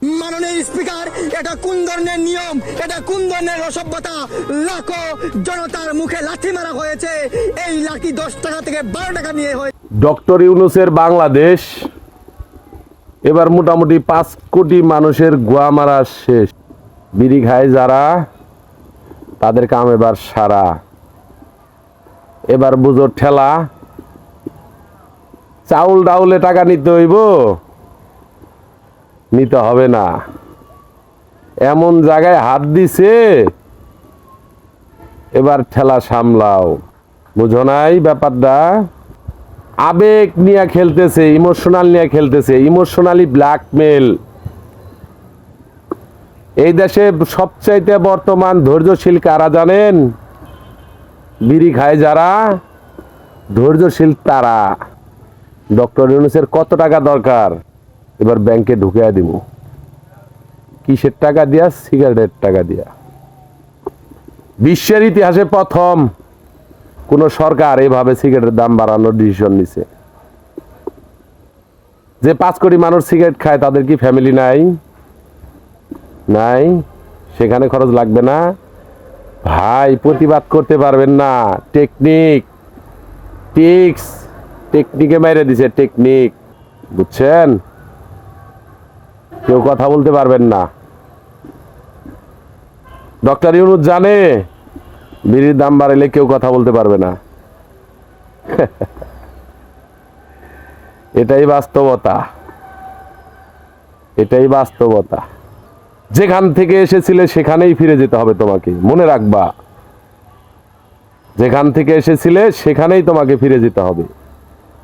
মাননীয় স্পিকার, এটা কোন ধরনের নিয়ম, এটা কোন ধরনের অসভ্যতা? লাখো জনতার মুখে লাথি মারা হয়েছে, এই লাঠি 10 টাকা থেকে 12 টাকা নিয়ে হয়েছে। ডক্টর ইউনূসের বাংলাদেশ এবার মোটামুটি 5 কোটি মানুষের গোয়া মারা শেষ। বিড়ি খায় যারা, তাদের কাম এবার সারা। এবার বুঝো ঠেলা। চাউল ডাউলে টাকা নিতে হইব, নিতে হবে না। এমন জায়গায় হাত দিছে, এবার ঠেলা সামলাও। বুঝো নাই ব্যাপারটা? আবেগ নিয়ে খেলতেছে, ইমোশনাল নিয়ে খেলতেছে, ইমোশনালি ব্ল্যাকমেল। এই দেশে সবচাইতে বর্তমান ধৈর্যশীল কারা জানেন? বিড়ি খায় যারা, ধৈর্যশীল তারা। ডক্টর ইউনূসের কত টাকা দরকার? এবার ব্যাংকে ঢুকিয়ে দিব। কিসের টাকা দিয়া? সিগারেটের টাকা দিয়া। বিশ্বের ইতিহাসে প্রথম কোন সরকার এভাবে সিগারেটের দাম বাড়ানোর ডিসিশন নিছে। যে 5 কোটি মানুষ সিগারেট খায়, তাদের কি ফ্যামিলি নাই? নাই? সেখানে খরচ লাগবে না? ভাই, প্রতিবাদ করতে পারবেন না। টেকনিকে মেরে দিছে, টেকনিক। বুঝছেন? কেউ কথা বলতে পারবেন না। ডক্টর ইউনূস জানে বিড়ির দাম বাড়াইলে কেউ কথা বলতে পারবে না। এটাই বাস্তবতা, এটাই বাস্তবতা। যেখান থেকে এসেছিলে সেখানেই ফিরে যেতে হবে তোমাকে, মনে রাখবা। যেখান থেকে এসেছিলে সেখানেই তোমাকে ফিরে যেতে হবে।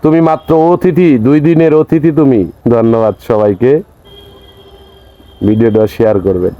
তুমি মাত্র অতিথি, 2 দিনের অতিথি তুমি। ধন্যবাদ সবাইকে। ভিডিওটা শেয়ার করবেন।